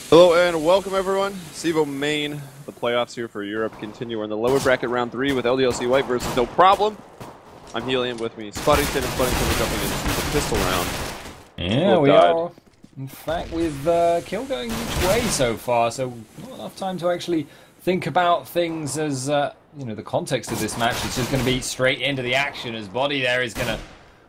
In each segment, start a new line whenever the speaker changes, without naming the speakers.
Hello and welcome everyone. CEVO main, the playoffs here for Europe continue. We're in the lower bracket round 3 with LDLC-White versus No Problem. I'm Helium, with me Spuddington, and Spuddington are jumping into the pistol round.
Yeah, we are. In fact, with kill going each way so far, so not enough time to actually think about things as, you know, the context of this match. It's just going to be straight into the action as Body there is going to,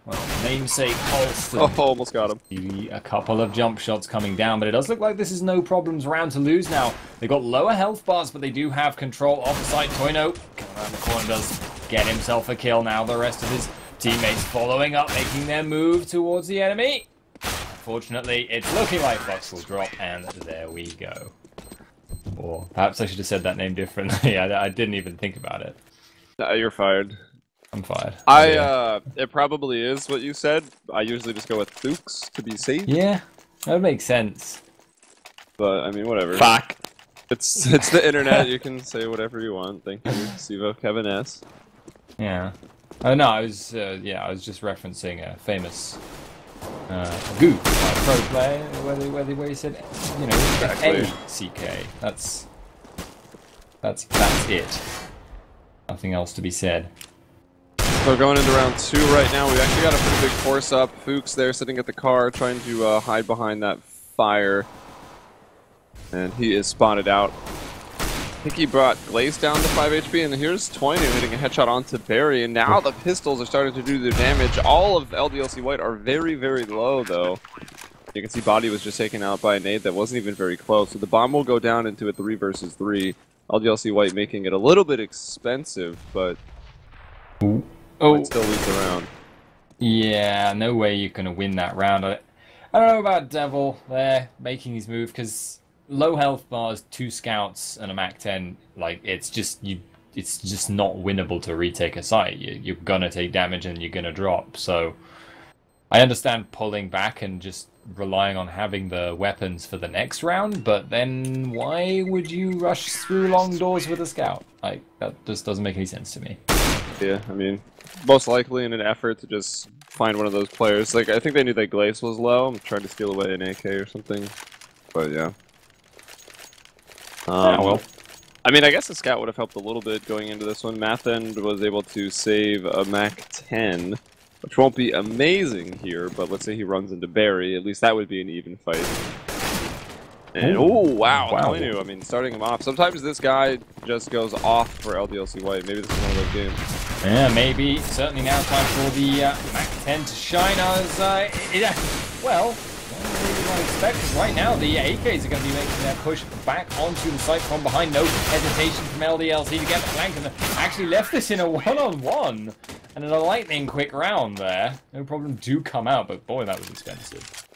well, namesake pulse.
Oh, almost got him.
A couple of jump shots coming down, but it does look like this is No Problem's round to lose now. They've got lower health bars, but they do have control off the side. Toino coming around the corner does get himself a kill now. The rest of his teammates following up, making their move towards the enemy. Fortunately, it's looking like Fox will drop, and there we go. Or perhaps I should have said that name differently. I didn't even think about it.
No, you're fired.
I'm fired.
It probably is what you said. I usually just go with Fuchs to be safe.
Yeah, that would make sense.
But, I mean, whatever.
Fuck.
It's the internet, you can say whatever you want. Thank you, CEVO, Kevin S.
Yeah. Oh no, I was just referencing a famous Goo pro player where he said, you know,
Exactly.
A-C-K. That's it. Nothing else to be said.
So going into round 2 right now, we've actually got a pretty big force up. Fuchs there sitting at the car, trying to hide behind that fire. And he is spotted out. I think he brought Glaze down to 5 HP, and here's Toinu hitting a headshot onto Barry, and now the pistols are starting to do their damage. All of LDLC-White are very, very low, though. You can see Body was just taken out by a nade that wasn't even very close, so the bomb will go down into a 3 versus 3. LDLC-White making it a little bit expensive, but might still lose the round.
Yeah, no way you're gonna win that round. I don't know about Devil there making his move, because low health bars, 2 scouts, and a MAC-10, like, it's just not winnable to retake a site. You're gonna take damage and you're gonna drop. So I understand pulling back and just relying on having the weapons for the next round, but then why would you rush through long doors with a scout? Like, that just doesn't make any sense to me.
Yeah, I mean, most likely in an effort to just find one of those players. Like, I think they knew that Glaze was low. I'm trying to steal away an AK or something. But yeah. Well, I mean, I guess the scout would have helped a little bit going into this one. Mathend was able to save a MAC-10, which won't be amazing here, but let's say he runs into Barry. At least that would be an even fight. And, oh, wow, Toinu, I mean, starting him off. Sometimes this guy just goes off for LDLC-White. Maybe this is one of those games.
Yeah, maybe. Certainly now time for the MAC-10 to shine as, well, you might expect, because right now the AKs are going to be making their push back onto the site from behind. No hesitation from LDLC to get the flank, and actually left this in a one-on-one. And in a lightning quick round there. No Problem do come out, but boy, that was expensive.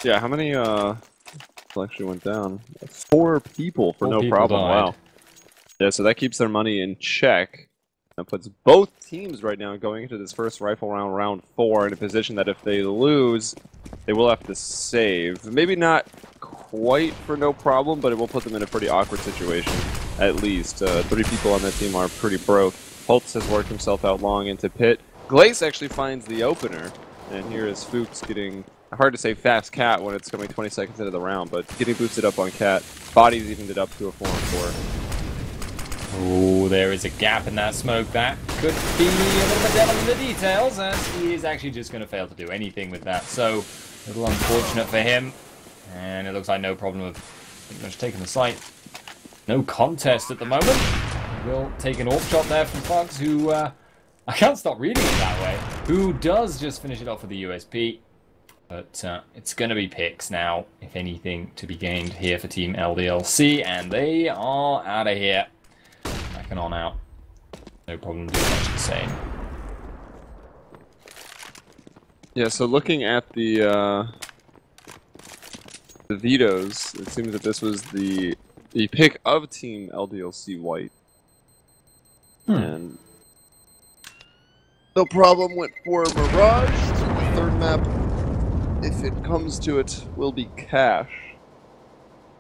Yeah, how many actually went down? 4 people for No Problem.
Died.
Wow. Yeah, so that keeps their money in check. That puts both teams right now going into this first rifle round, round 4, in a position that if they lose, they will have to save. Maybe not quite for No Problem, but it will put them in a pretty awkward situation, at least. 3 people on that team are pretty broke. Holtz has worked himself out long into pit. Glaze actually finds the opener, and here is Fuchs getting, hard to say fast cat when it's coming 20 seconds into the round, but getting boosted up on cat. Body's evened it up to a 4-on-4.
Oh, there is a gap in that smoke. That could be a little bit devil in the details, as he is actually just going to fail to do anything with that. So, a little unfortunate for him. And it looks like No Problem of pretty much taking the site. No contest at the moment. We'll take an AWP shot there from Fox, who, I can't stop reading it that way, who does just finish it off with the USP. But it's going to be picks now, if anything, to be gained here for Team LDLC. And they are out of here. Backing on out. No Problem doing much the same.
Yeah, so looking at the vetoes, it seems that this was the pick of Team LDLC-White. And No Problem went for Mirage. The third map, if it comes to it, will be Cash.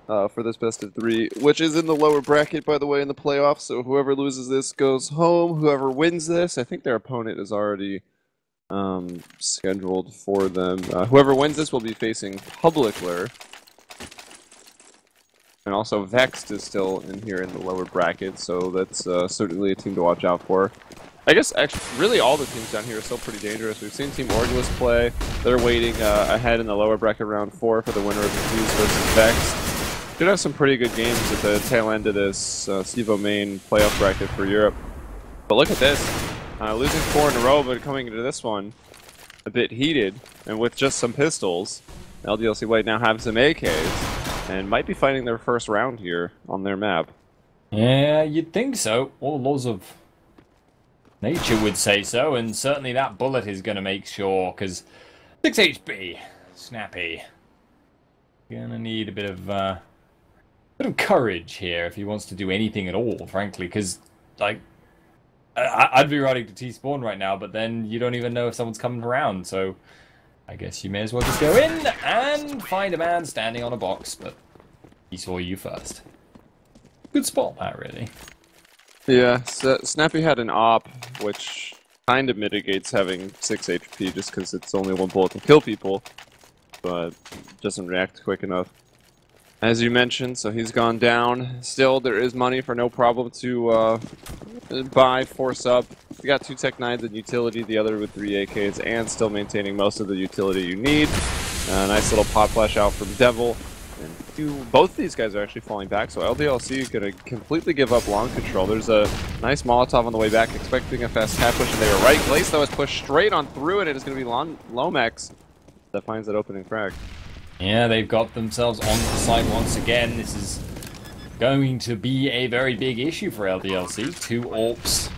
For this best of 3, which is in the lower bracket, by the way, in the playoffs. So whoever loses this goes home. Whoever wins this, I think their opponent is already scheduled for them. Whoever wins this will be facing Publicler. And also Vexed is still in here in the lower bracket, so that's certainly a team to watch out for. I guess actually, really all the teams down here are still pretty dangerous. We've seen Team Orgulus play. They're waiting ahead in the lower bracket round 4 for the winner of the Fuse versus Vexed. Should have some pretty good games at the tail end of this CEVO main playoff bracket for Europe. But look at this. Losing 4 in a row, but coming into this one a bit heated, and with just some pistols. LDLC-White now have some AKs, and might be fighting their first round here on their map.
Yeah, you'd think so. All laws of nature would say so, and certainly that bullet is going to make sure, because 6 HP, Snappy. Gonna need a bit of courage here if he wants to do anything at all, frankly, because, like, I'd be running to T-spawn right now, but then you don't even know if someone's coming around, so I guess you may as well just go in and find a man standing on a box, but he saw you first. Good spot, that, really.
Yeah, so Snappy had an op, which kind of mitigates having 6 HP just because it's only 1 bullet to kill people, but doesn't react quick enough. As you mentioned, so he's gone down. Still, there is money for no problem to buy, force up. We got 2 Tech 9s and utility, the other with 3 AKs, and still maintaining most of the utility you need. Nice little pot flash out from Devil. And both these guys are actually falling back, so LDLC is going to completely give up long control. There's a nice Molotov on the way back, expecting a fast cat push, and they were right. Glace, though, is pushed straight on through, and it is going to be Lomax that finds that opening frag.
Yeah, they've got themselves onto the site once again. This is going to be a very big issue for LDLC. 2 AWPs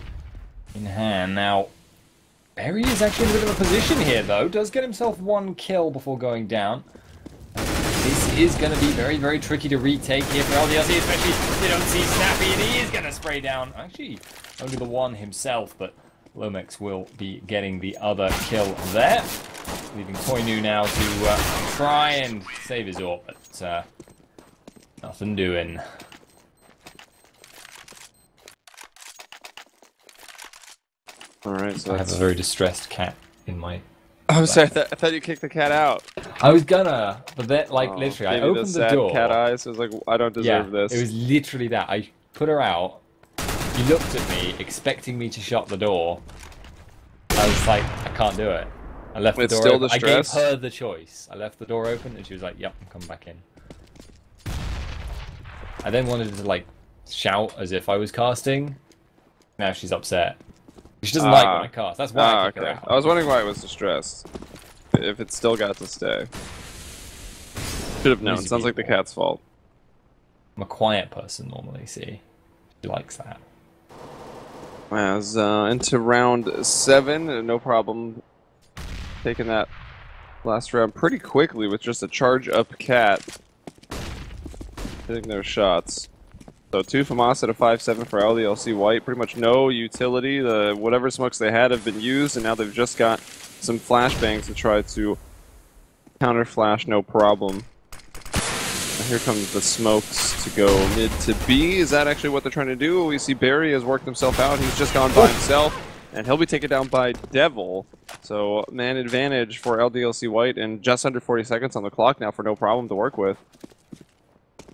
in hand. Now, Barry is actually in a bit of a position here, though. Does get himself 1 kill before going down. This is going to be very, very tricky to retake here for LDLC, especially if they don't see Snappy, and he is going to spray down. Actually, only the 1 himself, but Lomax will be getting the other kill there. Leaving Koinu now to try and save his AWP, but nothing doing.
Alright, so
I have a very distressed cat in my...
Oh, sorry, I thought you kicked the cat out.
I was gonna, but then, like, literally, I opened the door.
Cat eyes. It was like, I don't deserve this.
It was literally that. I put her out. He looked at me, expecting me to shut the door. I was like, I can't do it. I left the door open. I gave her the choice. I left the door open, and she was like, yep, I'm coming back in. I then wanted to, like, shout as if I was casting. Now she's upset. She doesn't like when I cast. That's why I kick her out.
I was wondering why it was distressed. If it still got to stay. Should have known. Sounds like the cat's fault.
I'm a quiet person normally, see? She likes that.
As into round 7, no problem taking that last round pretty quickly with just a charge up cat. Hitting their shots. So 2 FAMAS at a 5-7 for LDLC-White. Pretty much no utility. Whatever smokes they had have been used, and now they've just got some flashbangs to try to counter flash, no problem. And here comes the smokes to go mid to B. Is that actually what they're trying to do? We see Barry has worked himself out. He's just gone by himself, and he'll be taken down by Devil. So man advantage for LDLC-White, and just under 40 seconds on the clock now for no problem to work with.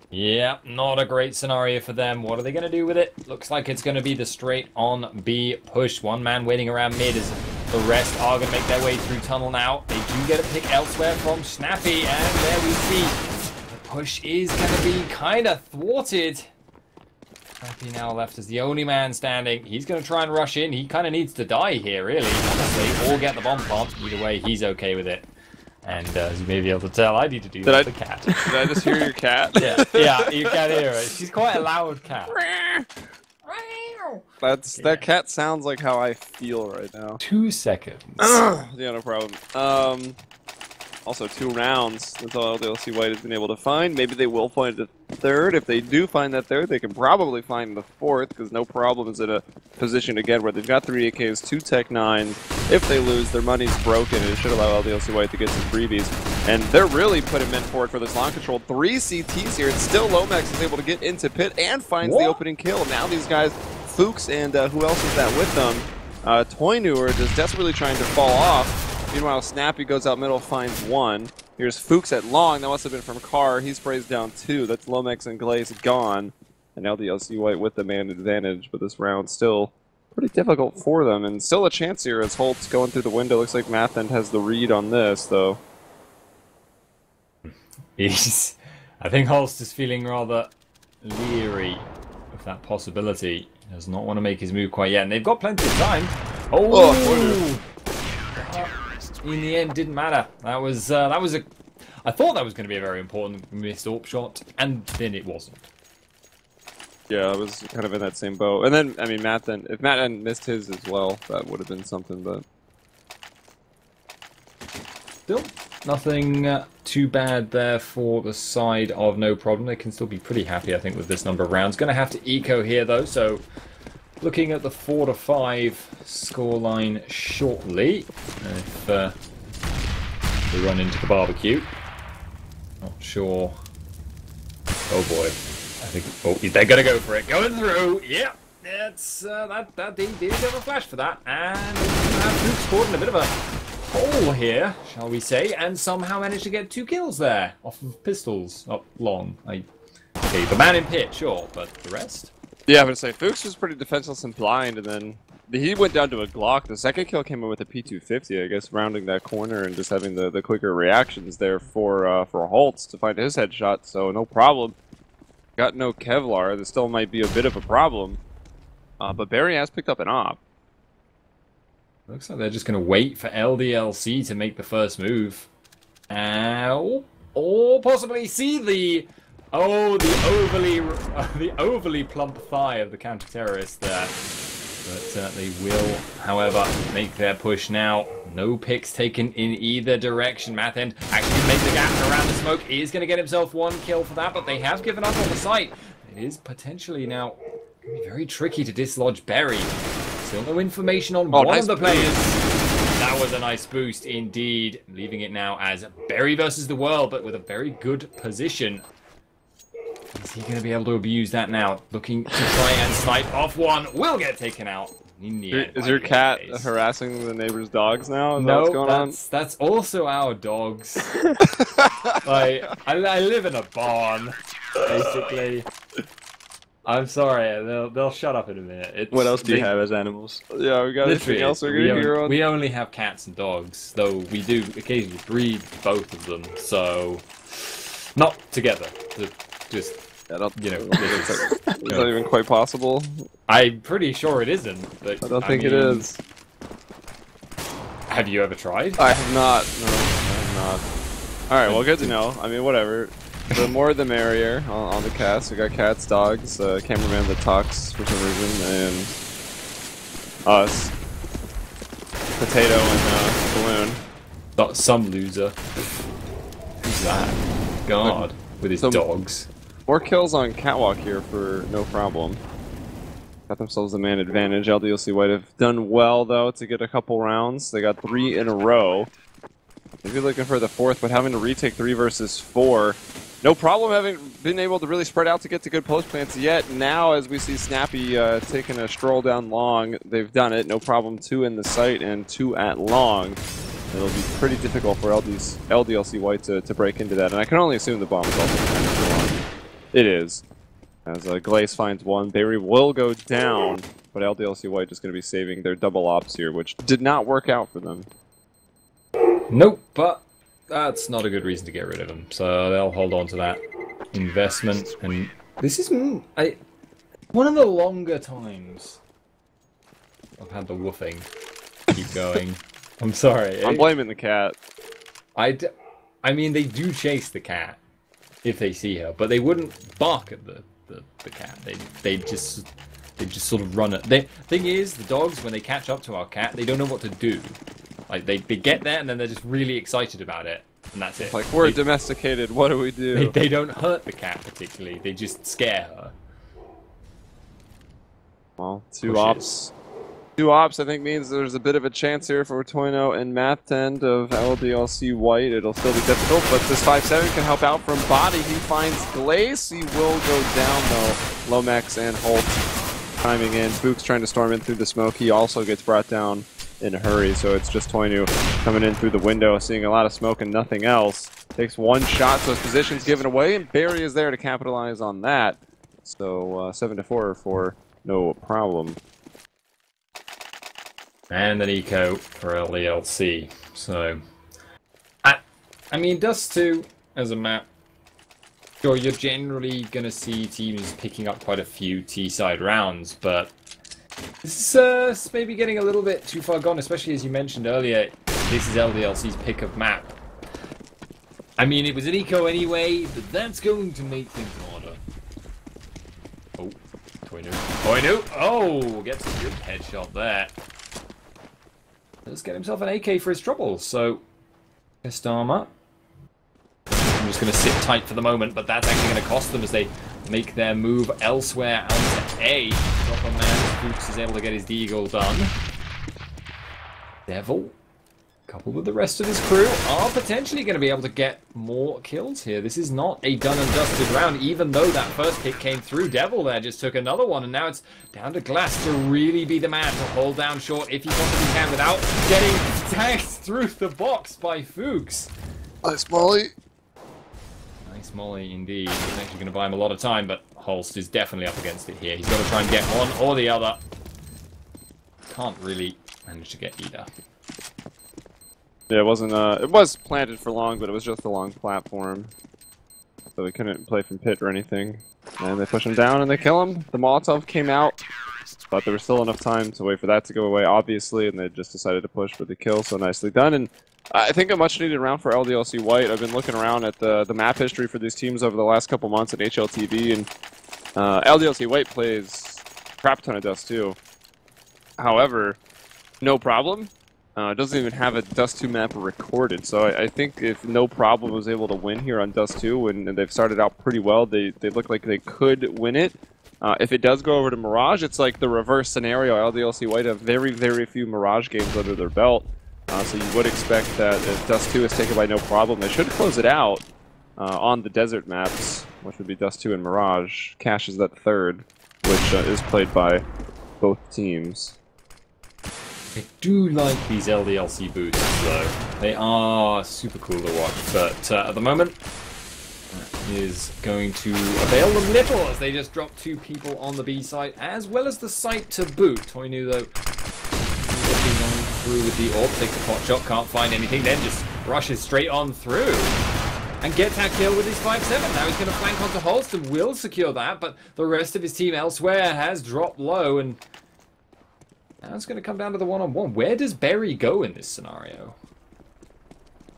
Yeah, not a great scenario for them. What are they going to do with it? Looks like it's going to be the straight on B push. 1 man waiting around mid as the rest are going to make their way through tunnel now. They do get a pick elsewhere from Snappy, and there we see the push is going to be kind of thwarted. Snappy now left as the only man standing. He's going to try and rush in. He kind of needs to die here, really, honestly, or get the bomb plant. Either way, he's okay with it. And as you may be able to tell, I need to do that with the cat.
Did I just hear your cat?
Yeah, you can hear it. She's quite a loud cat.
That cat sounds like how I feel right now.
2 seconds.
Yeah, no problem. Also 2 rounds. That's all LDLC-White has been able to find. Maybe they will find a 3rd. If they do find that 3rd, they can probably find the 4th, because no problem is in a position again where they've got 3 AKs, 2 Tech 9s. If they lose, their money's broken, and it should allow LDLC-White to get some freebies. And they're really putting men forward for this long control. 3 CTs here, and still Lomax is able to get into pit and finds the opening kill. Now these guys, Fuchs and who else is that with them? Toy Newer just desperately trying to fall off. Meanwhile, Snappy goes out middle, finds one. Here's Fuchs at long. That must have been from Carr. He sprays down two. That's Lomax and Glaze gone. And LDLC-White with the man advantage, but this round still pretty difficult for them. And still a chance here as Holt's going through the window. Looks like Mathend has the read on this, though.
I think Holst is feeling rather leery of that possibility. He does not want to make his move quite yet, and they've got plenty of time. Oh! In the end, didn't matter. That was a. I thought that was going to be a very important missed AWP shot, and then it wasn't.
Yeah, I was kind of in that same boat. And then, I mean, if Mathend missed his as well, that would have been something, but...
Still, nothing too bad there for the side of No Problem. They can still be pretty happy, I think, with this number of rounds. Going to have to eco here, though, so looking at the 4-5 scoreline shortly. If we run into the barbecue. Not sure. Oh, boy. I think... Oh, they're going to go for it. Going through. Yeah. It's, that they did have a flash for that. And Fuchs caught in a bit of a hole here, shall we say, and somehow managed to get 2 kills there off of pistols up long. Okay, the man in pit, sure, but the rest?
Yeah, I would say Fuchs was pretty defenseless and blind, and then he went down to a Glock. The second kill came in with a P250, I guess, rounding that corner and just having the quicker reactions there for Holtz to find his headshot, so no problem. Got no Kevlar. This still might be a bit of a problem, but Barry has picked up an op.
Looks like they're just going to wait for LDLC to make the first move. Or possibly see the overly plump thigh of the counter-terrorist there. But they will, however, make their push now. No picks taken in either direction. Mathend actually make the gap around the smoke. He is going to get himself 1 kill for that, but they have given up on the site. It is potentially now going to be very tricky to dislodge Berry. Still no information on one of the players. That was a nice boost indeed. Leaving it now as Berry versus the world, but with a very good position. Is he going to be able to abuse that now? Looking to try and snipe off one. Will get taken out.
Is your cat harassing the neighbor's dogs now?
No, that's also our dogs. I live in a barn, basically. I'm sorry, they'll shut up in a minute.
What else do you have as animals?
Yeah, we got anything else we're gonna hear on?
We only have cats and dogs, though we do occasionally breed both of them, so not together. Just
it's not even quite possible.
I'm pretty sure it isn't, but
I don't think it is.
Have you ever tried?
I have not. No, I have not. All right, well, good to know. I mean, whatever. The more the merrier on the cast. We got cats, dogs, cameraman that talks for some reason, and us. Potato and Balloon.
Some loser. Who's that? God, with his dogs.
More kills on Catwalk here for No Problem. Got themselves a man advantage. LDLC-White have done well, though, to get a couple rounds. They got 3 in a row. Maybe looking for the 4th, but having to retake 3 versus 4. No Problem having been able to really spread out to get to good post plants yet. Now, as we see Snappy taking a stroll down long, they've done it. No Problem, 2 in the site and 2 at long. It'll be pretty difficult for LDLC-White to break into that. And I can only assume the bomb is also kind of long. It is. As Glaze finds 1. Barry will go down, but LDLC-White just going to be saving their double ops here, which did not work out for them.
Nope, but that's not a good reason to get rid of them. So they'll hold on to that investment. And this is one of the longer times I've had the woofing keep going. I'm sorry.
I'm blaming the cat.
I mean, they do chase the cat if they see her, but they wouldn't bark at the cat. They just sort of run it. The thing is, the dogs, when they catch up to our cat, they don't know what to do. Like, they get there, and then they're just really excited about it, and that's it.
Like, we're domesticated, what do we do?
They don't hurt the cat, particularly. They just scare her.
Well, two ops, I think, means there's a bit of a chance here for Toino and Mathend of LDLC-White. It'll still be difficult, but this 5-7 can help out from body. He finds Glaze. He will go down, though. Lomax and Holt timing in. Fuchs trying to storm in through the smoke. He also gets brought down in a hurry, so it's just Toinu coming in through the window, seeing a lot of smoke and nothing else. Takes one shot, so his position's given away, and Barry is there to capitalize on that. So 7-4 for no problem.
And an eco for LDLC. So, I mean, Dust 2 as a map, sure, you're generally going to see teams picking up quite a few T-side rounds, but this is maybe getting a little bit too far gone, especially as you mentioned earlier, this is LDLC's pick of map. I mean, it was an eco anyway, but that's going to make things harder. Oh, Toinu. Oh, gets a good headshot there. Does get himself an AK for his troubles, so best armor. I'm just going to sit tight for the moment, but that's actually going to cost them as they make their move elsewhere onto A. Proper man, Fuchs is able to get his deagle done. Devil, coupled with the rest of his crew, are potentially going to be able to get more kills here. This is not a done and dusted round, even though that first pick came through. Devil there just took another one, and now it's down to Glass to really be the man to hold down short if he possibly can without getting tagged through the box by Fuchs.
Nice Molly.
Nice Molly indeed. He's actually going to buy him a lot of time, but Holst is definitely up against it here. He's got to try and get one or the other. Can't really manage to get either.
Yeah, it wasn't. It was planted for long, but it was just a long platform, so we couldn't play from pit or anything. And they push him down and they kill him. The Molotov came out, but there was still enough time to wait for that to go away, obviously, and they just decided to push for the kill. So nicely done. And I think a much-needed round for LDLC-White. I've been looking around at the map history for these teams over the last couple months at HLTV, and LDLC-White plays a crap ton of Dust 2. However, no problem. Doesn't even have a Dust 2 map recorded, so I think if No Problem was able to win here on Dust 2, and they've started out pretty well, they look like they could win it. If it does go over to Mirage, it's like the reverse scenario. LDLC-White have very, very few Mirage games under their belt, so you would expect that if Dust 2 is taken by No Problem, they should close it out on the desert maps, which would be Dust 2 and Mirage. Cash is that third, which is played by both teams.
I do like these LDLC boots, though. They are super cool to watch, but at the moment, that is going to avail them little as they just drop two people on the B site, as well as the site to boot. Toinu, though, looking on through with the AWP, takes a pot shot, can't find anything, then just rushes straight on through. And gets that kill with his 5-7. Now he's going to flank onto Holst and will secure that, but the rest of his team elsewhere has dropped low, and now it's going to come down to the one-on-one. Where does Berry go in this scenario?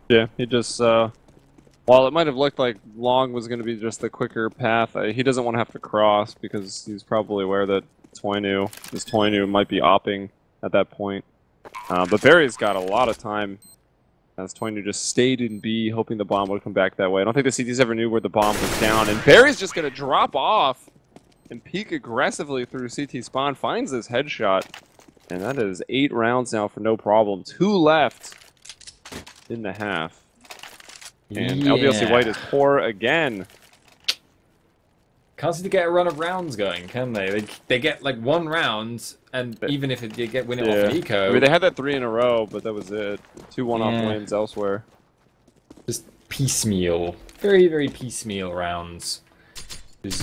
Yeah, he just, while it might have looked like Long was going to be just the quicker path, he doesn't want to have to cross because he's probably aware that Toinu might be opping at that point. But Berry's got a lot of time as Toinu just stayed in B, hoping the bomb would come back that way. I don't think the CTs ever knew where the bomb was down, and Berry's just going to drop off and peek aggressively through CT spawn, finds this headshot. And that is 8 rounds now for No Problem. 2 left in the half. And LDLC-White is poor again.
Can't seem to get a run of rounds going, can they? They get like 1 round, and even if they get win it off an eco.
I mean, they had that 3 in a row, but that was it. 2 one-off wins elsewhere.
Just piecemeal. Very, very piecemeal rounds. Is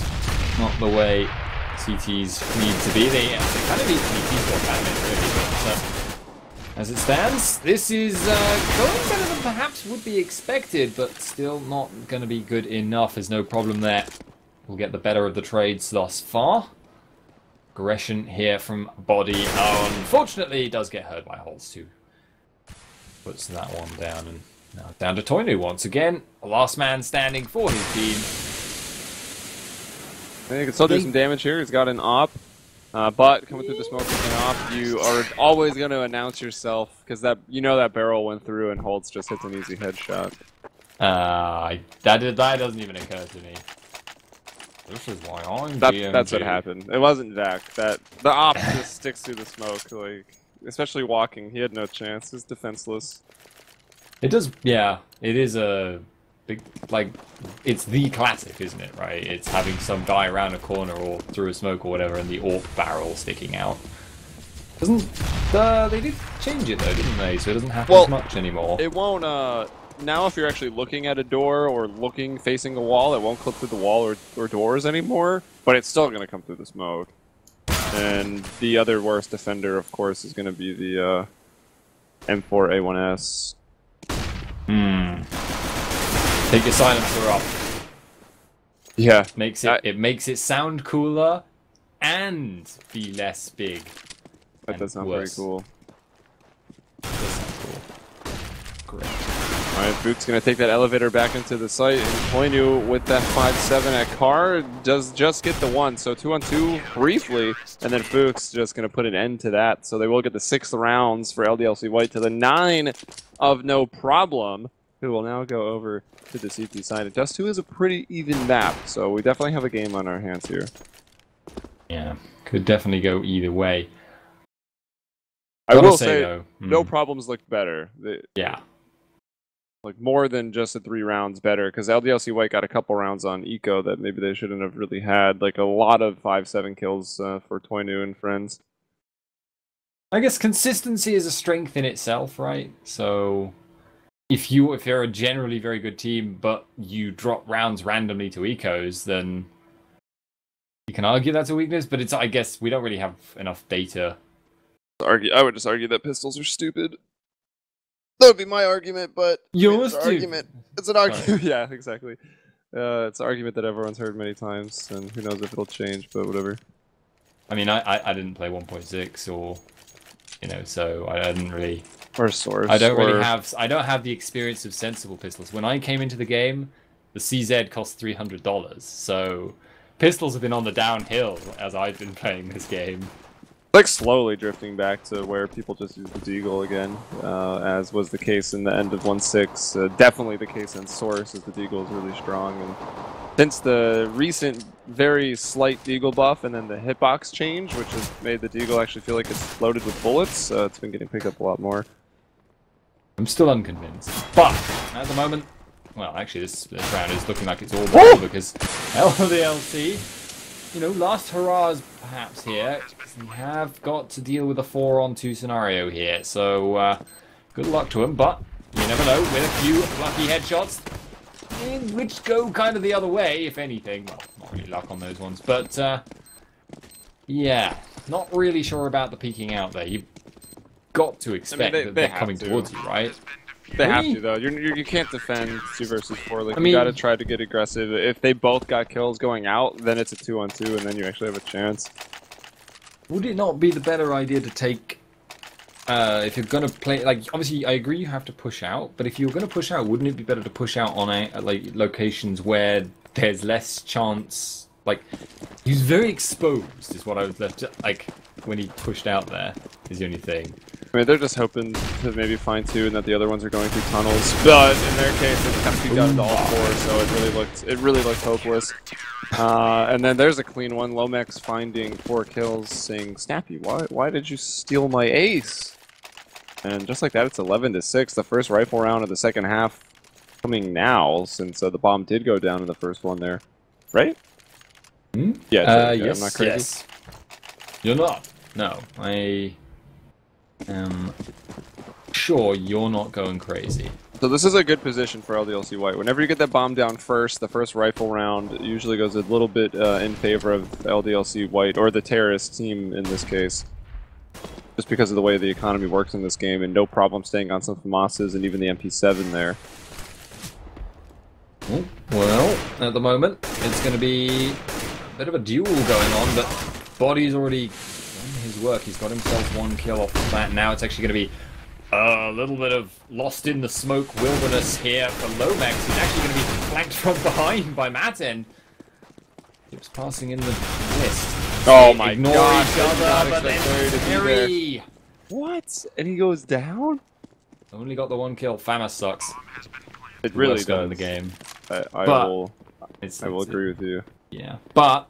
not the way CTs need to be. They kind of need to be peaceful Batman, really, but as it stands, this is going better than perhaps would be expected, but still not going to be good enough. There's No Problem there. We'll get the better of the trades thus far. Aggression here from Body. Unfortunately, he does get hurt by Holst too. Puts that one down, and now down to Toinu once again. Last man standing for his team.
I think he can still do some damage here. He's got an AWP, but coming through the smoke with an AWP, you are always going to announce yourself because that that barrel went through and Holtz just hits an easy headshot.
That doesn't even occur to me. This is why I'm
That's what happened. It wasn't Jack. The AWP just sticks through the smoke, like especially walking. He had no chance. He's defenseless.
It does. Yeah, it is a like, it's the classic, isn't it, right? It's having some guy around a corner or through a smoke or whatever and the AWP barrel sticking out. They did change it though, didn't they? So it doesn't happen as much anymore.
It won't, now if you're actually looking at a door or facing a wall, it won't clip through the wall or doors anymore, but it's still going to come through the smoke. And the other worst defender, of course, is going to be the M4A1S.
Take your silencer up.
Yeah.
It makes it sound cooler and be less big.
That does sound very cool.
That does sound cool. Great.
Alright, Fuchs gonna take that elevator back into the site, and Koinu with that 5-7 at car does just get the 1, so 2-on-2 briefly, and then Fuchs just gonna put an end to that, so they will get the 6 rounds for LDLC-White to the 9 of no problem, who will now go over to the CT side. And Dust 2 is a pretty even map, so we definitely have a game on our hands here.
Yeah, could definitely go either way.
I will say,
though,
no problems looked better.
Yeah.
Like, more than just the 3 rounds better, because LDLC-White got a couple rounds on Eco that maybe they shouldn't have really had. Like, a lot of 5-7 kills for Toinu and friends.
I guess consistency is a strength in itself, right? So, if you're a generally very good team, but you drop rounds randomly to Ecos, then you can argue that's a weakness, but I guess we don't really have enough data.
I would just argue that pistols are stupid. That would be my argument, but
yours
too. It's an argument. Yeah, exactly. It's an argument that everyone's heard many times, and who knows if it'll change, but whatever.
I mean, I didn't play 1.6 or, so I didn't really.
Or Source.
I don't have the experience of sensible pistols. When I came into the game, the CZ cost $300, so pistols have been on the downhill as I've been playing this game.
Like slowly drifting back to where people just use the Deagle again, as was the case in the end of 1.6. Definitely the case in Source, as the Deagle is really strong. And since the recent, very slight Deagle buff and then the hitbox change, which has made the Deagle actually feel like it's loaded with bullets, it's been getting picked up a lot more.
I'm still unconvinced, but at the moment, well, actually this round is looking like it's all ball because LDLC, last hurrahs perhaps here. We have got to deal with a 4-on-2 scenario here, so good luck to him, but you never know, with a few lucky headshots, which go kind of the other way, if anything. Well, not really luck on those ones, but yeah, not really sure about the peeking out there. You've got to expect that they're coming towards you, right?
They have to, though. You can't defend 2 versus 4. Like, you gotta try to get aggressive. If they both got kills going out, then it's a 2-on-2, and then you actually have a chance.
Would it not be the better idea to take, if you're gonna play, like, obviously I agree you have to push out, but if you're gonna push out, wouldn't it be better to push out on like locations where there's less chance? Like, he was very exposed, is what I was left. Like, when he pushed out there, is the only thing.
I mean, they're just hoping to maybe find 2 and that the other ones are going through tunnels. But in their case, it has to be done to all 4, so it really looked hopeless. And then there's a clean one. Lomex finding 4 kills, saying, "Snappy, why did you steal my ace?" And just like that, it's 11-6. The first rifle round of the second half coming now, since the bomb did go down in the first one there, right?
Hmm?
Yeah.
Yes.
I'm not crazy.
Yes. You're not. No, I am sure you're not going crazy.
So this is a good position for LDLC-White. Whenever you get that bomb down first, the first rifle round usually goes a little bit in favor of LDLC-White, or the terrorist team in this case. Just because of the way the economy works in this game, and no problem staying on some FAMASs and even the MP7 there.
Well, at the moment, it's going to be a bit of a duel going on, but Body's already done his work. He's got himself 1 kill off the bat. Now it's actually going to be a little bit of lost in the smoke wilderness here for Lomex. He's actually going to be flanked from behind by Matin. Keeps passing in the list.
Oh my
Ignore
gosh,
each other, but then Terry.
What? And he goes down?
Only got the 1 kill. FAMAS sucks.
It really does.
In the game.
I will agree with you.
Yeah, but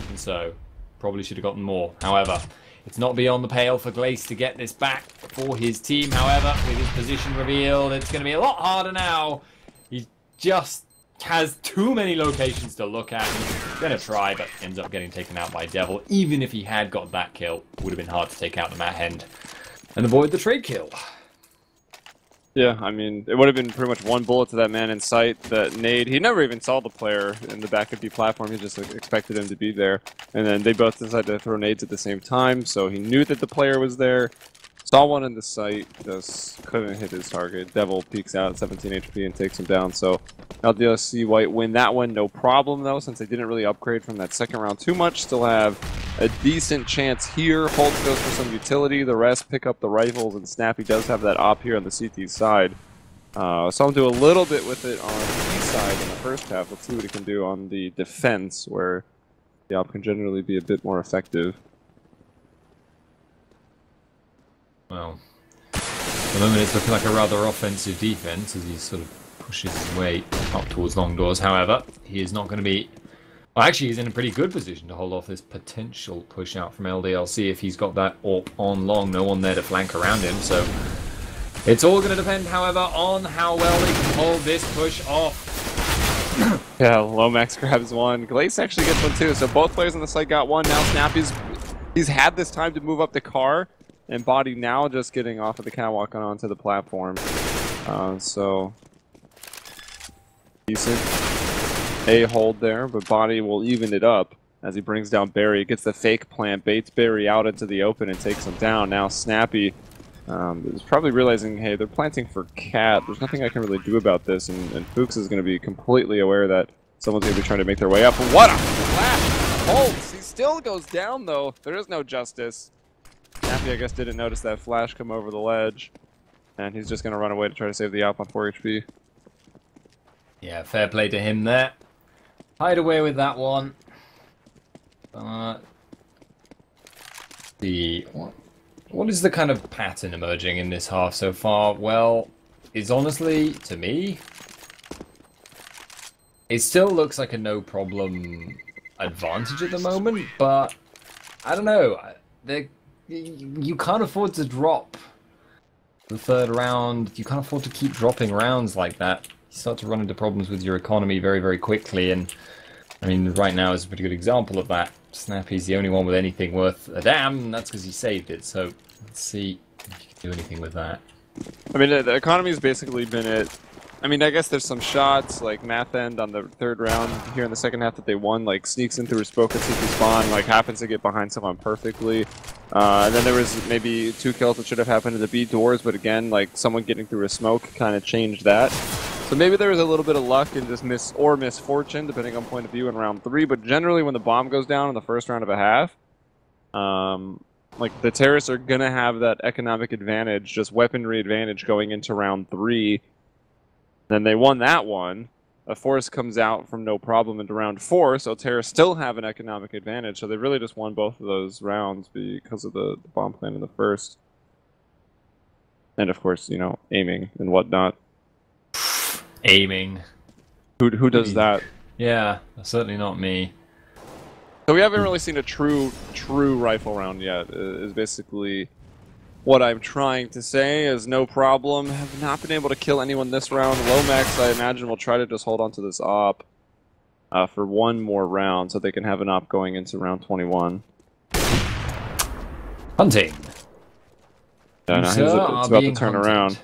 and so probably should have gotten more. However, it's not beyond the pale for Glace to get this back for his team. However, with his position revealed, it's going to be a lot harder now. He's just has too many locations to look at. He's gonna try, but ends up getting taken out by Devil. Even if he had got that kill, it would have been hard to take out the Matt Hend and avoid the trade kill.
Yeah, I mean, it would have been pretty much one bullet to that man in sight. That nade, he never even saw the player in the back of the platform. He just expected him to be there. And then they both decided to throw nades at the same time, so he knew that the player was there. Saw one in the sight, just couldn't hit his target. Devil peeks out at 17 HP and takes him down. So LDLC-White win that one, no problem though, since they didn't really upgrade from that second round too much. Still have a decent chance here. Holt goes for some utility. The rest pick up the rifles, and Snappy does have that op here on the CT side. So I'll do a little bit with it on the E side in the first half. Let's see what he can do on the defense, where the op can generally be a bit more effective.
Well, at the moment it's looking like a rather offensive defense as he sort of pushes his way up towards long doors. However, he is not going to be... Well, actually, he's in a pretty good position to hold off this potential push out from LDLC if he's got that AWP on long. No one there to flank around him, so... It's all going to depend, however, on how well they can hold this push off.
Yeah, Lomax grabs one. Glace actually gets one too, so both players on the site got one. Now Snappy's... He's had this time to move up the car. And Body now just getting off of the catwalk and onto the platform. So decent A hold there, but Body will even it up as he brings down Barry. Gets the fake plant, baits Barry out into the open and takes him down. Now Snappy is probably realizing, hey, they're planting for Cat. There's nothing I can really do about this, and Fuchs is going to be completely aware that someone's going to be trying to make their way up. What a flash! Holtz, he still goes down though. There is no justice. Snappy, I guess, didn't notice that flash come over the ledge, and he's just going to run away to try to save the op on 4 HP.
Yeah, fair play to him there. Hide away with that one. What is the kind of pattern emerging in this half so far? Well, it's honestly, to me, it still looks like a no-problem advantage at the moment, but I don't know. You can't afford to drop the third round. You can't afford to keep dropping rounds like that. You start to run into problems with your economy very, very quickly. And I mean, right now is a pretty good example of that. Snappy's the only one with anything worth a damn, and that's because he saved it. So let's see if you can do anything with that.
I mean, the economy's basically been it. I mean, I guess there's some shots, like Math End on the third round here in the second half that they won, like sneaks in through a spoke at CP spawn, like happens to get behind someone perfectly. And then there was maybe 2 kills that should have happened to the B doors, but again, like someone getting through a smoke kind of changed that. So maybe there was a little bit of luck and just misfortune, depending on point of view in round 3, but generally when the bomb goes down in the first round of a half, like the terrorists are gonna have that economic advantage, just weaponry advantage going into round 3. Then they won that one. A force comes out from no problem into round 4, so terrorists still have an economic advantage. So they really just won both of those rounds because of the bomb plan in the first. And of course, you know, aiming and whatnot.
Aiming.
Who does that?
Yeah, certainly not me.
So we haven't really seen a true rifle round yet, is basically what I'm trying to say. Is no problem. Have not been able to kill anyone this round. Lomax, I imagine, will try to just hold on to this op for one more round so they can have an op going into round 21.
Hunting.
Yeah, no, it's about to turn around.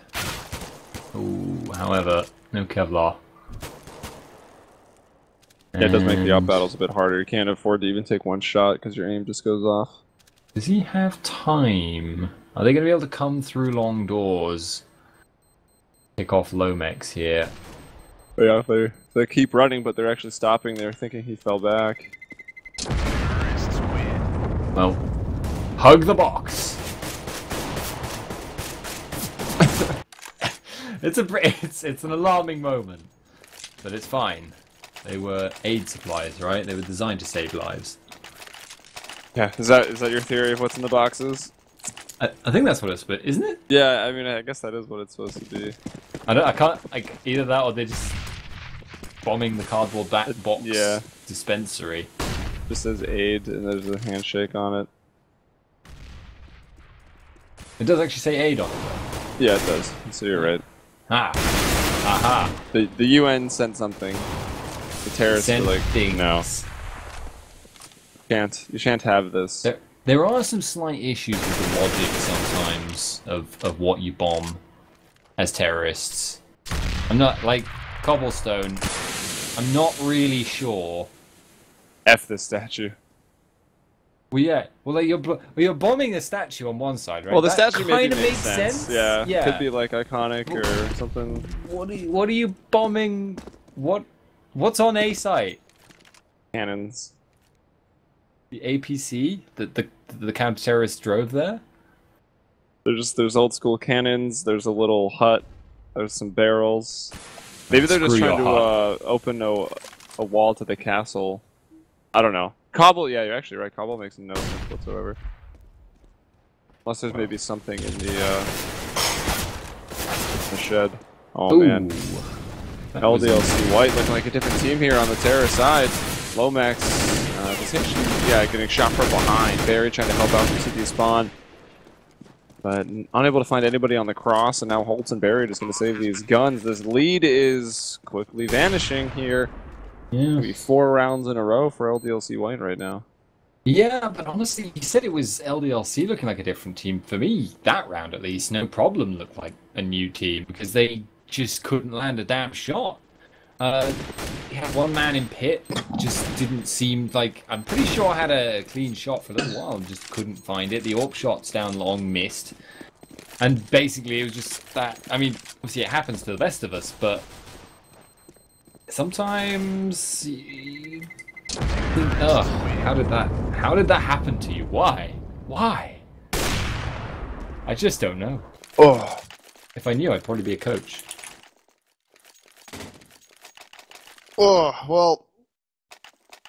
Ooh, however, no Kevlar.
Yeah, it does make the op battles a bit harder. You can't afford to even take one shot because your aim just goes off.
Does he have time? Are they going to be able to come through long doors? Pick off Lomax here.
But yeah, they keep running, but they're actually stopping. They're thinking he fell back.
Well, hug the box. It's an alarming moment, but it's fine. They were aid supplies, right? They were designed to save lives.
Yeah, is that your theory of what's in the boxes?
I think that's what it's, but isn't it?
Yeah, I mean, I guess that is what it's supposed to be.
I can't, like, either that or they're just bombing the cardboard box dispensary.
Just says aid, and there's a handshake on it.
It does actually say aid on it, though.
Yeah, it does. So you're right.
Ah. Aha.
The UN sent something. The terrorists were like, no. You shan't have this.
There are some slight issues with the logic sometimes of what you bomb as terrorists. I'm not, like, Cobblestone, I'm not really sure.
F this statue.
Well, yeah. Well, like, you're bombing a statue on one side, right?
Well, the
that
statue maybe
makes
makes sense. Yeah.
Yeah.
Could be, like, iconic or something.
What are you bombing? What's on A site?
Cannons.
The APC? The counter-terrorists drove there?
There's old school cannons, there's a little hut, there's some barrels. Maybe they're just trying to open a wall to the castle. I don't know. Cobble, yeah, you're actually right. Cobble makes no sense whatsoever. Unless there's maybe something in the shed. Oh,
Ooh,
man. LDLC-White looking like a different team here on the terrorist side. Lomax, getting shot from behind. Barry trying to help out from CT spawn. But unable to find anybody on the cross, and now Holtz and Barry just going to save these guns. This lead is quickly vanishing here.
Yeah.
Maybe 4 rounds in a row for LDLC-White right now.
Yeah, but honestly, you said it was LDLC looking like a different team. For me, that round at least, no problem looked like a new team because they just couldn't land a damn shot. You had one man in pit, just didn't seem like... I'm pretty sure I had a clean shot for a little while and just couldn't find it. The AWP shots down long missed. And basically it was just that... I mean, obviously it happens to the best of us, but... Sometimes... Ugh, how did that happen to you? Why? Why? I just don't know.
Oh.
If I knew, I'd probably be a coach.
Oh, well,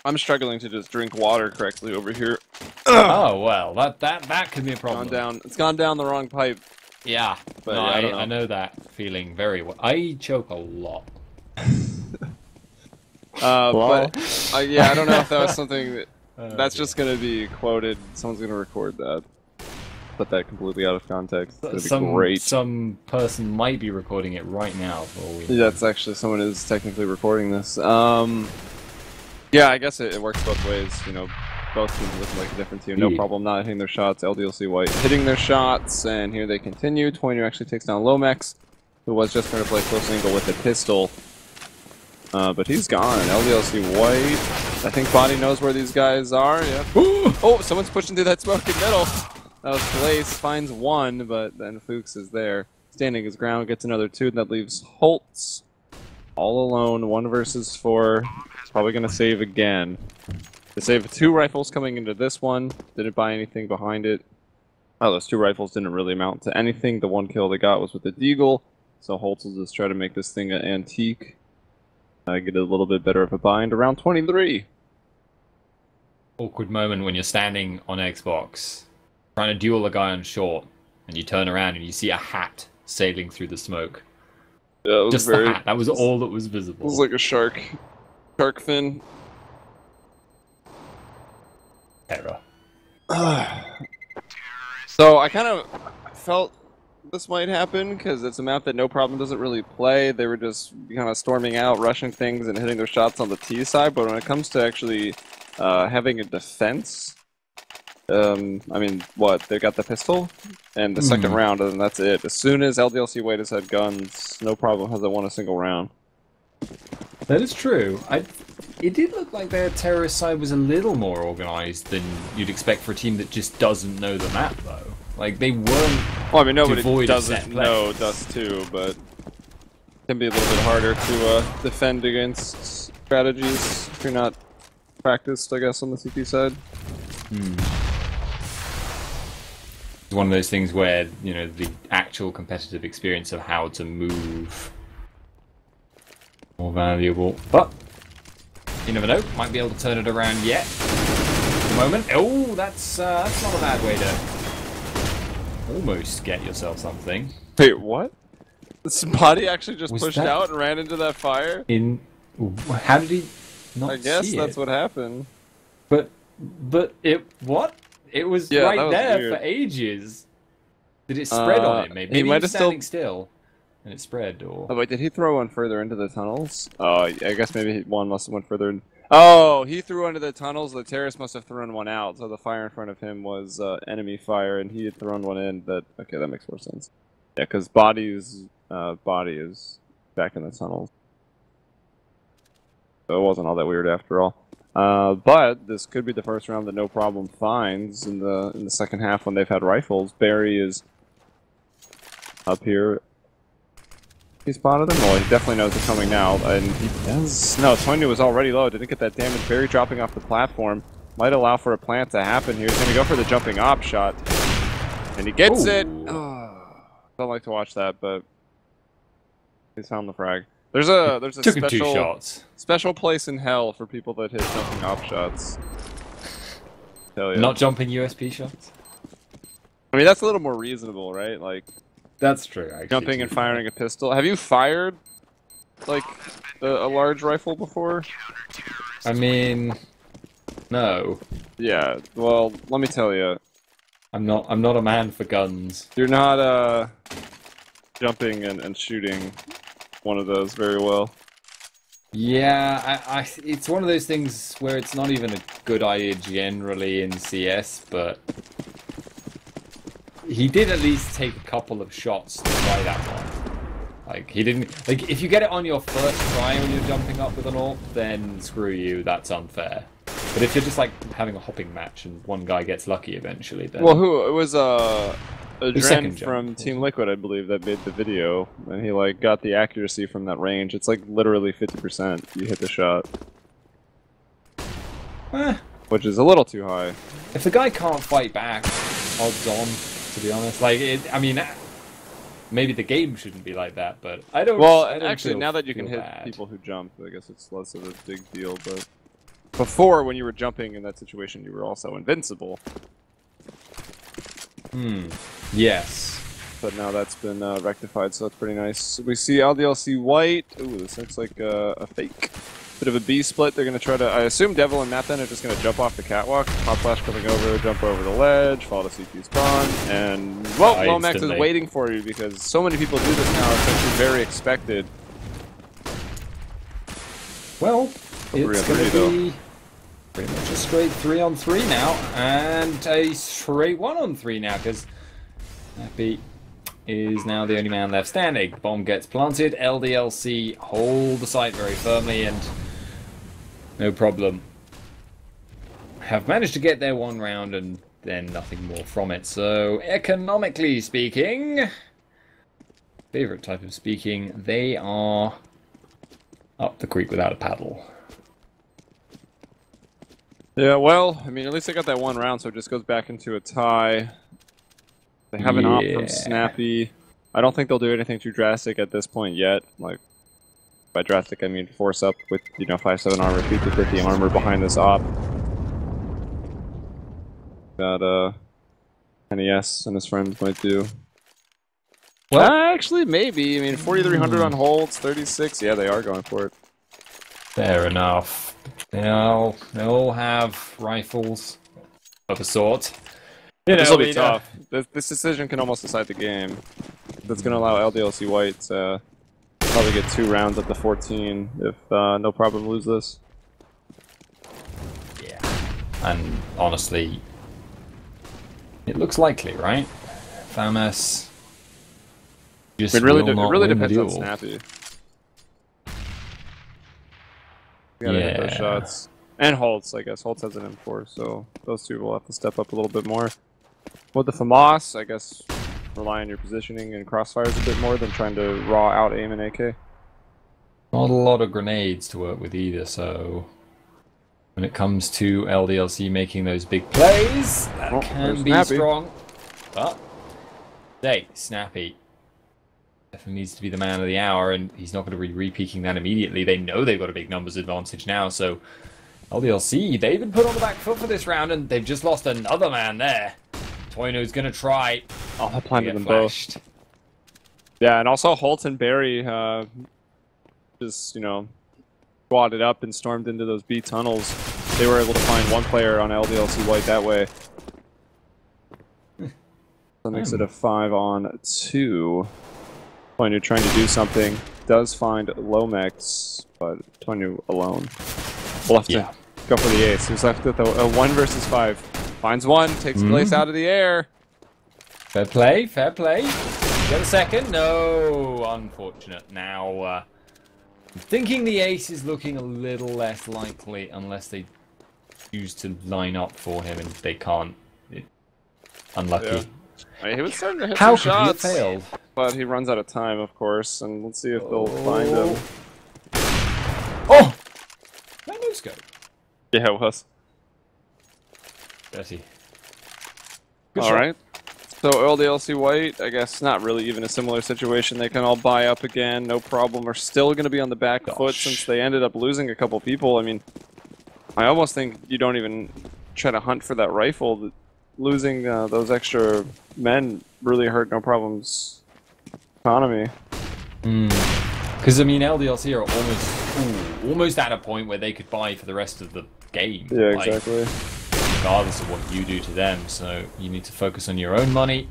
I'm struggling to just drink water correctly over here.
Oh, well, that could be a problem.
It's gone down the wrong pipe.
Yeah,
but
no,
yeah,
I know that feeling very well. I choke a lot.
But yeah, I don't know if that was something that's just going to be quoted. Someone's going to record that. Put that completely out of context. It's going to be great.
Some person might be recording it right now.
That's actually someone who's technically recording this. Yeah, I guess it works both ways. You know, both teams look like a different team. No problem not hitting their shots. LDLC-White hitting their shots, and here they continue. Toyner actually takes down Lomax, who was just trying to play close angle with a pistol. But he's gone. LDLC-White. I think Body knows where these guys are. Yeah. Oh, someone's pushing through that smoking middle. That was Glace, finds one, but then Fuchs is there. Standing his ground, gets another 2, and that leaves Holtz all alone, 1 versus 4. He's probably going to save again. They save 2 rifles coming into this one. Didn't buy anything behind it. Oh, those 2 rifles didn't really amount to anything. The 1 kill they got was with the Deagle, so Holtz will just try to make this thing an antique. Get a little bit better of a bind. Around 23.
Awkward moment when you're standing on Xbox, trying to duel a guy on short, and you turn around and you see a hat sailing through the smoke.
Yeah, it was
just the hat. That was all that was visible.
It was like a shark fin.
Terror.
So I kind of felt this might happen because it's a map that No Problem doesn't really play. They were just kind of storming out, rushing things, and hitting their shots on the T side. But when it comes to actually having a defense, I mean, what? They got the pistol and the second round, and that's it. As soon as LDLC-White has had guns, No Problem hasn't won a single round.
That is true. It did look like their terrorist side was a little more organized than you'd expect for a team that just doesn't know the map, though. Like, they weren't.
Well, I mean, nobody doesn't know Dust 2, but it can be a little bit harder to defend against strategies if you're not practiced, I guess, on the CP side.
It's one of those things where, you know, the actual competitive experience of how to move more valuable. But you never know, might be able to turn it around yet. At the moment. Oh, that's not a bad way to almost get yourself something.
Wait, what? This body actually just pushed out and ran into that fire?
How did he not see it?
I guess that's what happened.
But it what? It was right there for ages. Did it spread on him? Maybe he was standing still. and it spread, or...
Oh, wait, did he throw one further into the tunnels? Oh, I guess maybe one must have went further in. Oh, he threw into the tunnels. The terrorist must have thrown one out, so the fire in front of him was enemy fire, and he had thrown one in. Okay, that makes more sense. Yeah, because body is back in the tunnels. So it wasn't all that weird after all. But this could be the first round that No Problem finds in the second half when they've had rifles. Barry is up here. He spotted them? Well, he definitely knows they're coming now, and he does... No, Tonya was already low, didn't get that damage. Barry dropping off the platform. Might allow for a plant to happen here. He's going to go for the jumping op shot. And he gets it! Oh, don't like to watch that, but... He's found the frag. There's a
Took him 2 shots.
Special place in hell for people that hit jumping op shots. Hell yeah.
Not jumping USP shots?
I mean, that's a little more reasonable, right? Like...
That's true, actually.
Jumping and firing a pistol. Have you fired, like, a large rifle before?
I mean, no.
Yeah, well, let me tell you.
I'm not a man for guns.
You're not, jumping and shooting one of those very well.
Yeah, it's one of those things where it's not even a good idea generally in CS, but... He did at least take a couple of shots to try that one. Like, he didn't... Like, if you get it on your first try when you're jumping up with an AWP, then screw you, that's unfair. But if you're just, like, having a hopping match and one guy gets lucky eventually, then...
Well, it was, Adren from Team Liquid, I believe, that made the video. And he, like, got the accuracy from that range. It's, like, literally 50% you hit the shot. Which is a little too high.
If the guy can't fight back, odds on. To be honest, like I mean, maybe the game shouldn't be like that, but I don't.
Well,
I don't
actually, now that you can hit
bad.
people who jump, I guess it's less of a big deal. But before, when you were jumping in that situation, you were also invincible.
Yes.
But now that's been rectified, so that's pretty nice. We see LDLC-White. Ooh, this looks like a fake. Bit of a B split. They're going to try to... I assume Devil and Matt then are just going to jump off the catwalk. Hot flash coming over, jump over the ledge, follow the CT spawn, and... Well, Lomax is waiting for you because so many people do this now. It's actually very expected.
Well, it's going to be pretty much a straight 3-on-3 now, and a straight 1-on-3 now, because Snappy is now the only man left standing. The bomb gets planted, LDLC hold the site very firmly, and no problem. Have managed to get there one round and then nothing more from it. So, economically speaking, favorite type of speaking, they are up the creek without a paddle.
Yeah, well, I mean, at least they got that one round, so it just goes back into a tie. They have an op from Snappy. I don't think they'll do anything too drastic at this point yet. Like, by drastic, I mean force up with, you know, 5/7 armor, 50/50 armor behind this op. Got, NES and his friends might do. Well, actually, maybe. I mean, 4,300 on holds, 36. Yeah, they are going for it.
Fair enough. They all have rifles of a sort. You know,
this will be tough. This decision can almost decide the game. That's going to allow LDLC-White to probably get 2 rounds at the 14 if No Problem lose this.
Yeah. And honestly, it looks likely, right? FAMAS just
it really depends on Snappy. You gotta hit those shots. And Holtz, I guess. Holtz has an M4, so those two will have to step up a little bit more. With the FAMAS, I guess rely on your positioning and crossfires a bit more than trying to raw out aim and AK.
Not a lot of grenades to work with either, so when it comes to LDLC making those big plays, that can be strong. But, hey, Snappy definitely needs to be the man of the hour, and he's not going to be re-peaking that immediately. They know they've got a big numbers advantage now, so LDLC, they've been put on the back foot for this round, and they've just lost another man there. Toino's going to try.
Oh, I planted them both. Yeah, and also Holt and Barry just, you know, squatted up and stormed into those B tunnels. They were able to find one player on LDLC-White that way. That makes it a 5-on-2. Toinu trying to do something. Does find Lomex, but Toinu alone. We'll have to go for the ace. He's left with a 1 versus 5. Finds one, takes Glace out of the air.
Fair play, fair play. Get a second. No, unfortunate. Now, I'm thinking the ace is looking a little less likely unless they choose to line up for him and they can't. Unlucky.
Yeah. He was starting to hit
How
some
could
shots,
he have failed?
but he runs out of time, of course, and let's see if they'll find him.
Oh! That no scope.
Yeah, it was.
Dirty.
Alright. So LDLC-White, I guess not really even a similar situation. They can all buy up again, no problem. Are still going to be on the back foot since they ended up losing a couple people. I mean, I almost think you don't even try to hunt for that rifle. Losing those extra men really hurt No Problem's economy.
Because, I mean, LDLC are almost at a point where they could buy for the rest of the game.
Yeah, exactly.
Regardless of what you do to them, so you need to focus on your own money.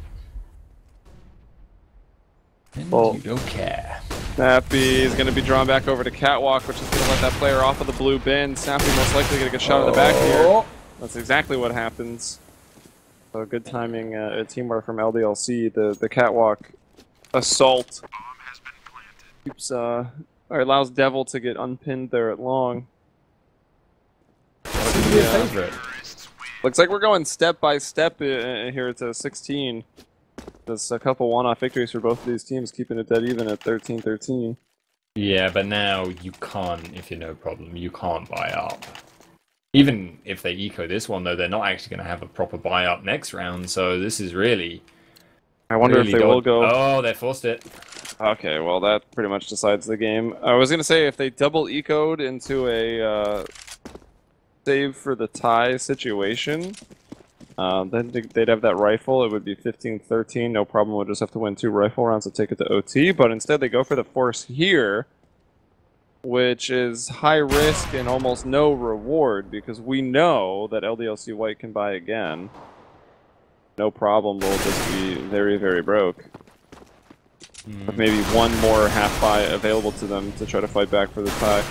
And you don't care.
Snappy is going to be drawn back over to Catwalk, which is going to let that player off of the blue bin. Snappy most likely going to get shot in the back here. That's exactly what happens. So good timing, teamwork from LDLC. The Catwalk assault keeps, or allows Devil to get unpinned there at long.
Favorite.
Looks like we're going step by step here to 16. There's a couple one-off victories for both of these teams, keeping it dead even at 13-13.
Yeah, but now you can't, if you're No Problem, you can't buy up. Even if they eco this one, though, they're not actually going to have a proper buy up next round, so this is really...
I wonder if they will go...
Oh, they forced it.
Okay, well, that pretty much decides the game. I was going to say, if they double ecoed into a save for the tie situation, then they'd have that rifle. It would be 15-13. No Problem would just have to win 2 rifle rounds to take it to OT, but instead they go for the force here, which is high risk and almost no reward, because we know that LDLC-White can buy again. No Problem will just be very, very broke. With maybe one more half buy available to them to try to fight back for the tie.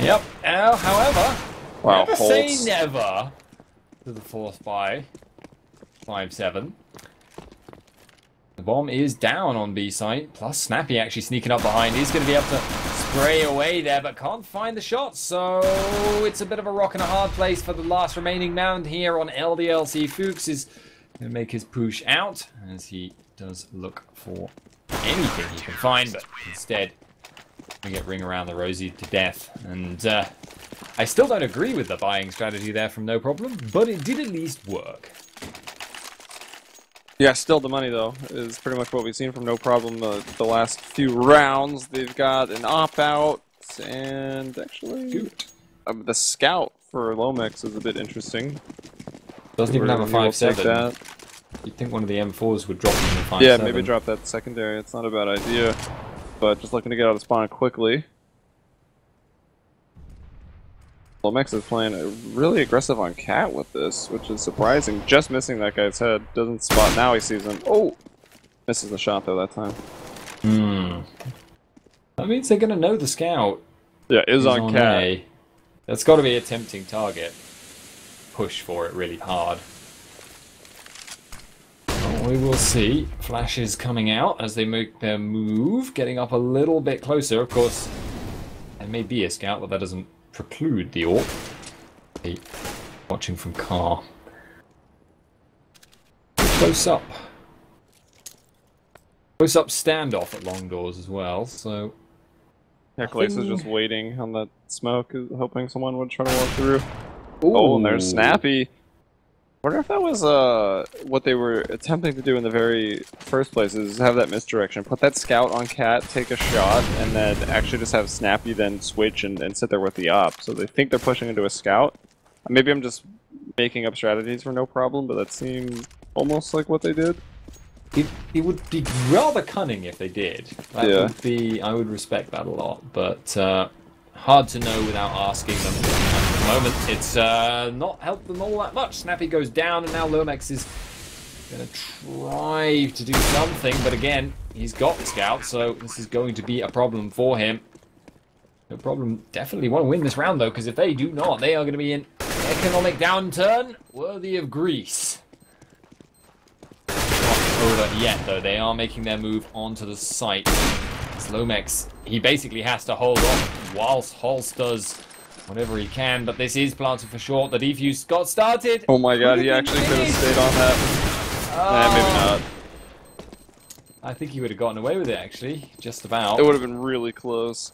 Yep. However,
wow,
never say never to the fourth buy. 5-7. The bomb is down on B site, plus Snappy actually sneaking up behind. He's going to be able to spray away there, but can't find the shot, so it's a bit of a rock and a hard place for the last remaining mound here on LDLC. Fuchs is going to make his push out, as he does look for anything he can find, but instead we get ring around the rosy to death. And I still don't agree with the buying strategy there from No Problem, but it did at least work.
Yeah, still the money, though, is pretty much what we've seen from No Problem the last few rounds. They've got an op-out, and actually the scout for Lomex is a bit interesting.
Doesn't even have a 5-7. You'd think one of the M4s would drop in the 5-7.
Yeah, maybe drop that secondary. It's not a bad idea. But just looking to get out of spawn quickly. Lomex is playing really aggressive on Cat with this, which is surprising. Just missing that guy's head. Doesn't spot. Now he sees him. Oh! Misses the shot, though, that time.
That means they're going to know the scout.
Yeah, is on Cat.
A. That's got to be a tempting target. Push for it really hard. Well, we will see. Flashes coming out as they make their move, getting up a little bit closer. Of course, there may be a scout, but that doesn't preclude the AWP. Watching from car. Close up. Close up standoff at long doors as well, so...
Glace is just waiting on that smoke, hoping someone would try to walk through. Ooh. Oh, and there's Snappy. I wonder if that was what they were attempting to do in the very first place, is have that misdirection. Put that scout on Cat, take a shot, and then actually just have Snappy then switch and sit there with the op. So they think they're pushing into a scout. Maybe I'm just making up strategies for No Problem, but that seemed almost like what they did.
It would be rather cunning if they did. That would be, I would respect that a lot, but hard to know without asking them. At the moment, it's not helped them all that much. Snappy goes down, and now Lomex is Gonna try to do something, but again, he's got the scout, so this is going to be a problem for him. No problem. Definitely want to win this round, though, because if they do not, they are going to be in economic downturn worthy of Greece. Not over yet, though. They are making their move onto the site. Lomex, he basically has to hold off whilst Holst does whatever he can, but this is planted for short. The defuse got started.
Oh my god, he actually could have stayed on that. Maybe not.
I think he would have gotten away with it, actually. Just about.
It would have been really close.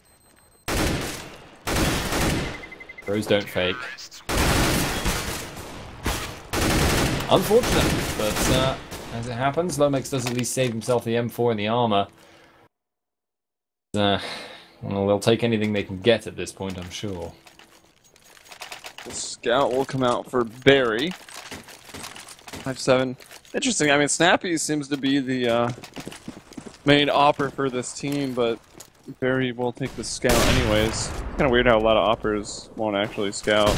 Throws don't fake. Unfortunate, but as it happens, Lomex does at least save himself the M4 and the armor. Well, they'll take anything they can get at this point, I'm sure.
The scout will come out for Barry. 5-7. Interesting. I mean, Snappy seems to be the main opper for this team, but Barry will take the scout anyways. Kind of weird how a lot of oppers won't actually scout.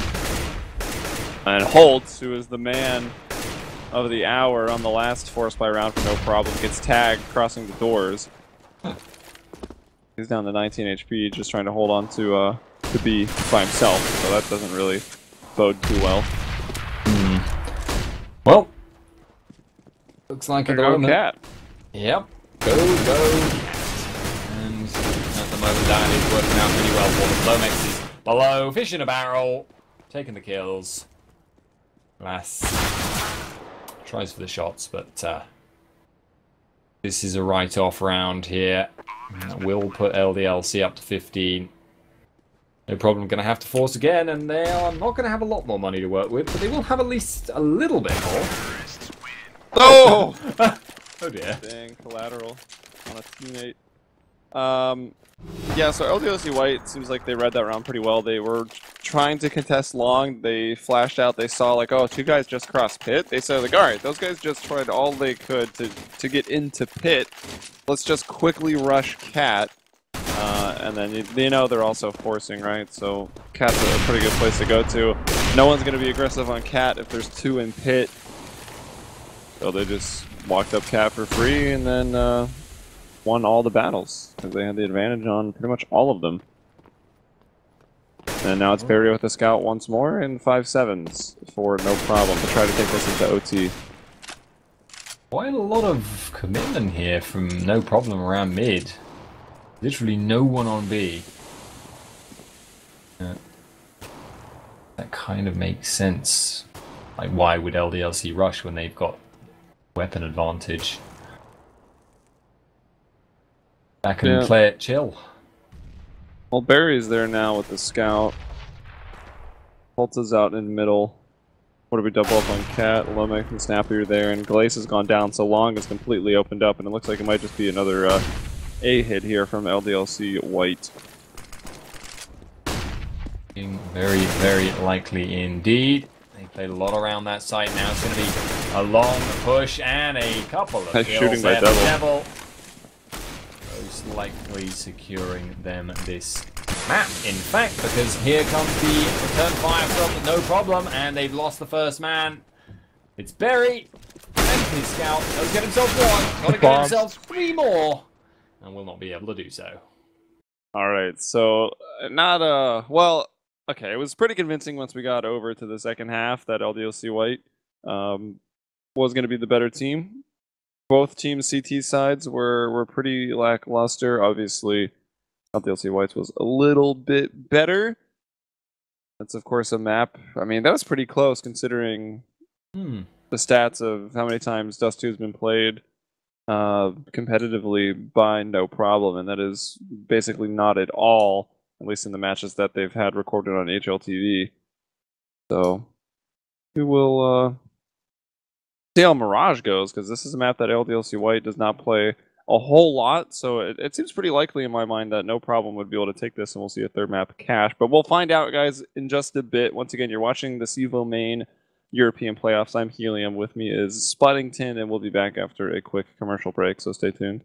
And Holtz, who is the man of the hour on the last force by round for no problem, gets tagged crossing the doors. He's down to 19 HP, just trying to hold on to B by himself, so that doesn't really bode too well.
Well, looks like at the
go
moment.
Cat.
Yep. Go. And at the moment, that is working out pretty well for them. Lomex is below, fish in a barrel, taking the kills. Lass tries for the shots, but this is a write-off round here. Will put LDLC up to 15. No problem, going to have to force again, and they are not going to have a lot more money to work with, but they will have at least a little bit more.
Oh!
Oh dear.
Dang, collateral on a teammate. Yeah, so LDLC-White seems like they read that round pretty well. They were trying to contest long. They flashed out. They saw, like, oh, two guys just crossed pit. They said, like, all right, those guys just tried all they could to get into pit. Let's just quickly rush Cat. And then, you know, they're also forcing, right? So Cat's a pretty good place to go to. No one's going to be aggressive on Cat if there's two in pit. So they just walked up Cat for free and then won all the battles because they had the advantage on pretty much all of them. And now it's Barry with the scout once more and 5-7s for no problem to try to take this into OT.
Quite a lot of commitment here from no problem around mid. Literally no one on B. That kind of makes sense. Like, why would LDLC rush when they've got weapon advantage? Back and play it chill.
Well, Barry's there now with the scout. Holtz is out in middle. What do we double up on Cat? Lomex and Snappy are there, and Glace has gone down, so Long is completely opened up, and it looks like it might just be another A hit here from LDLC-White.
Very, very likely indeed. They played a lot around that site. Now it's going to be a long push and a couple of kills.
Shooting by
Devil. Most likely securing them this map, in fact, because here comes the return fire from no problem, and they've lost the first man. It's Barry and his scout. He'll get himself one. Got to get himself 3 more, and will not be able to do so.
All right, so not well. Okay, it was pretty convincing once we got over to the second half that LDLC-White was going to be the better team. Both teams' CT sides were pretty lackluster. Obviously, LDLC-White's was a little bit better. That's, of course, a map. I mean, that was pretty close considering the stats of how many times Dust 2 has been played competitively by no problem, and that is basically not at all, at least in the matches that they've had recorded on HLTV. So, we will see how Mirage goes, because this is a map that LDLC-White does not play a whole lot, so it seems pretty likely in my mind that no problem would be able to take this, and we'll see a third map Cash. But we'll find out, guys, in just a bit. Once again, you're watching the CEVO main European playoffs. I'm Helium. With me is Spuddington, and we'll be back after a quick commercial break, so stay tuned.